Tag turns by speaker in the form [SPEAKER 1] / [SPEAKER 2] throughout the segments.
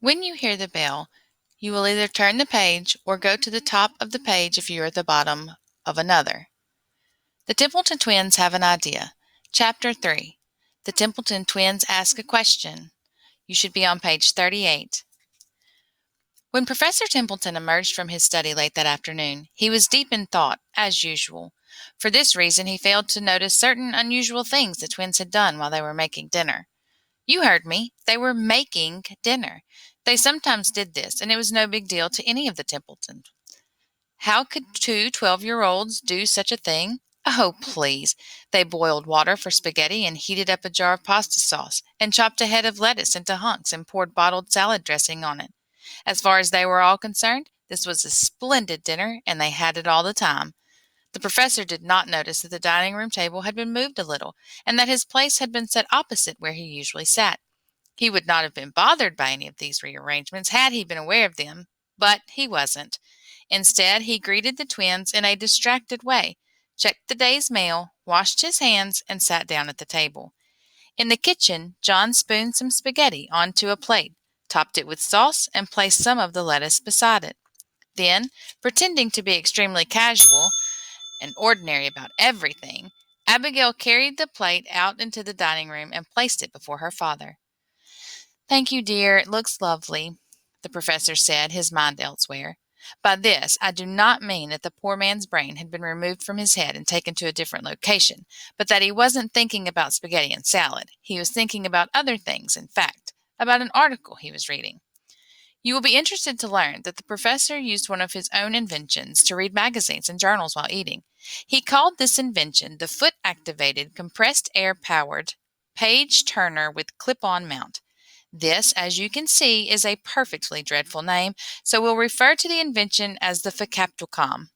[SPEAKER 1] When you hear the bell, you will either turn the page or go to the top of the page if you are at the bottom of another. The Templeton twins have an idea. Chapter 3. The Templeton twins ask a question. You should be on page 38. When Professor Templeton emerged from his study late that afternoon, he was deep in thought, as usual. For this reason, he failed to notice certain unusual things the twins had done while they were making dinner. You heard me. They were making dinner. They sometimes did this, and it was no big deal to any of the Templetons. How could two 12-year-olds do such a thing? Oh, please. They boiled water for spaghetti and heated up a jar of pasta sauce and chopped a head of lettuce into hunks and poured bottled salad dressing on it. As far as they were all concerned, this was a splendid dinner, and they had it all the time. The professor did not notice that the dining room table had been moved a little, and that his place had been set opposite where he usually sat. He would not have been bothered by any of these rearrangements had he been aware of them, but he wasn't. Instead, he greeted the twins in a distracted way, checked the day's mail, washed his hands, and sat down at the table. In the kitchen, John spooned some spaghetti onto a plate, topped it with sauce, and placed some of the lettuce beside it. Then, pretending to be extremely casual and ordinary about everything, Abigail carried the plate out into the dining room and placed it before her father. "Thank you, dear. It looks lovely," the professor said, his mind elsewhere. By this, I do not mean that the poor man's brain had been removed from his head and taken to a different location, but that he wasn't thinking about spaghetti and salad. He was thinking about other things, in fact, about an article he was reading. You will be interested to learn that the professor used one of his own inventions to read magazines and journals while eating. He called this invention the foot-activated, compressed air-powered page turner with clip-on mount. This, as you can see, is a perfectly dreadful name, so we'll refer to the invention as the Facaptocom.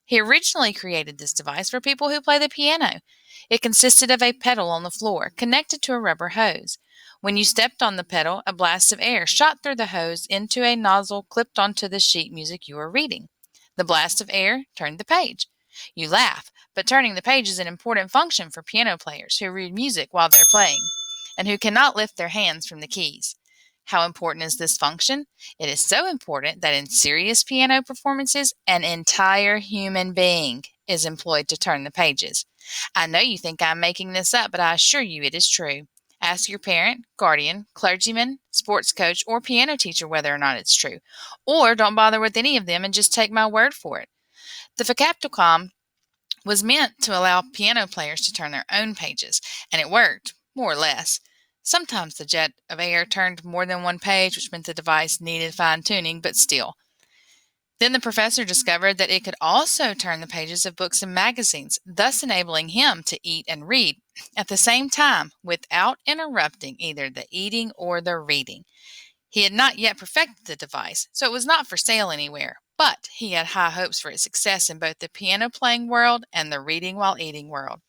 [SPEAKER 1] He originally created this device for people who play the piano. It consisted of a pedal on the floor, connected to a rubber hose. When you stepped on the pedal, a blast of air shot through the hose into a nozzle clipped onto the sheet music you were reading. The blast of air turned the page. You laugh, but turning the page is an important function for piano players who read music while they're playing, and who cannot lift their hands from the keys. How important is this function? It is so important that in serious piano performances, an entire human being is employed to turn the pages. I know you think I'm making this up, but I assure you it is true. Ask your parent, guardian, clergyman, sports coach, or piano teacher whether or not it's true. Or don't bother with any of them and just take my word for it. The Facaptocom was meant to allow piano players to turn their own pages, and it worked, more or less. Sometimes the jet of air turned more than one page, which meant the device needed fine-tuning, but still. Then the professor discovered that it could also turn the pages of books and magazines, thus enabling him to eat and read at the same time without interrupting either the eating or the reading. He had not yet perfected the device, so it was not for sale anywhere, but he had high hopes for its success in both the piano-playing world and the reading-while-eating world.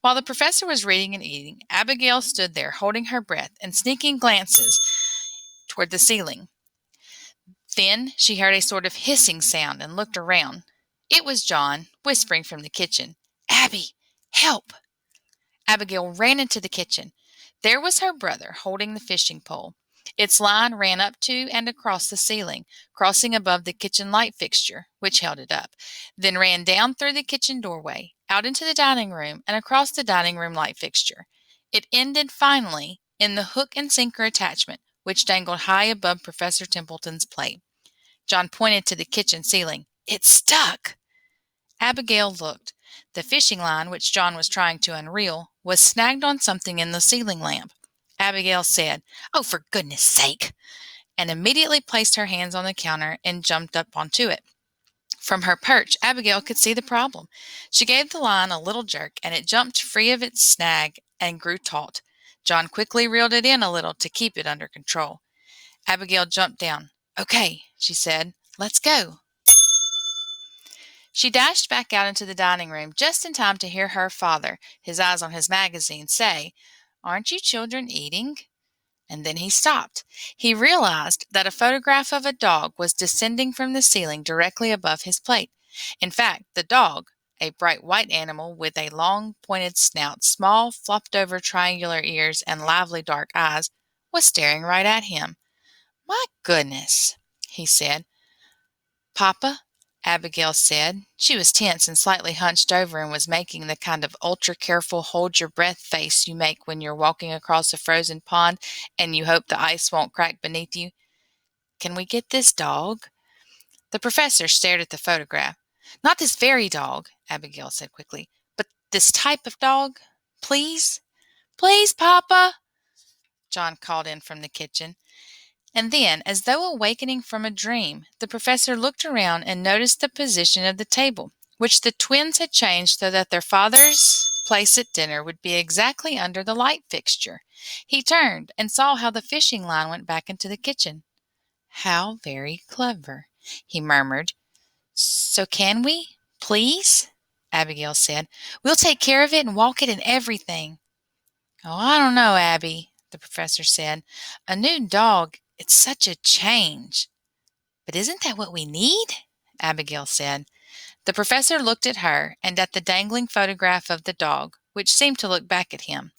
[SPEAKER 1] While the professor was reading and eating, Abigail stood there holding her breath and sneaking glances toward the ceiling. Then she heard a sort of hissing sound and looked around. It was John, whispering from the kitchen, "Abby, help!" Abigail ran into the kitchen. There was her brother holding the fishing pole. Its line ran up to and across the ceiling, crossing above the kitchen light fixture, which held it up, then ran down through the kitchen doorway, out into the dining room, and across the dining room light fixture. It ended finally in the hook and sinker attachment, which dangled high above Professor Templeton's plate. John pointed to the kitchen ceiling. "It's stuck!" Abigail looked. The fishing line, which John was trying to unreel, was snagged on something in the ceiling lamp. Abigail said, "Oh, for goodness sake!" and immediately placed her hands on the counter and jumped up onto it. From her perch, Abigail could see the problem. She gave the line a little jerk, and it jumped free of its snag and grew taut. John quickly reeled it in a little to keep it under control. Abigail jumped down. "Okay," she said. "Let's go." She dashed back out into the dining room just in time to hear her father, his eyes on his magazine, say, "Aren't you children eating?" And then he stopped. He realized that a photograph of a dog was descending from the ceiling directly above his plate. In fact, the dog, a bright white animal with a long pointed snout, small flopped over triangular ears, and lively dark eyes, was staring right at him. My goodness, he said. Papa, Abigail said. She was tense and slightly hunched over and was making the kind of ultra-careful hold-your-breath face you make when you're walking across a frozen pond and you hope the ice won't crack beneath you. Can we get this dog? The professor stared at the photograph. Not this very dog, Abigail said quickly, but this type of dog. Please? Please, Papa, John called in from the kitchen. And then, as though awakening from a dream, the professor looked around and noticed the position of the table, which the twins had changed so that their father's place at dinner would be exactly under the light fixture. He turned and saw how the fishing line went back into the kitchen. How very clever, he murmured. So can we, please? Abigail said. We'll take care of it and walk it and everything. Oh, I don't know, Abby, the professor said. A new dog, it's such a change. But isn't that what we need? Abigail said. The professor looked at her and at the dangling photograph of the dog, which seemed to look back at him.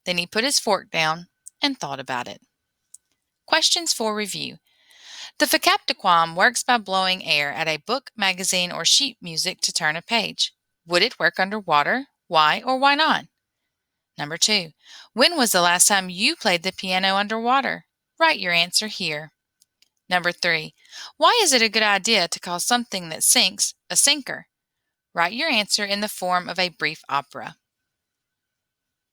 [SPEAKER 1] Then he put his fork down and thought about it. Questions for review. The Facaptiquam works by blowing air at a book, magazine, or sheet music to turn a page. Would it work underwater? Why or why not? Number 2. When was the last time you played the piano underwater? Write your answer here. Number 3. Why is it a good idea to call something that sinks a sinker? Write your answer in the form of a brief opera.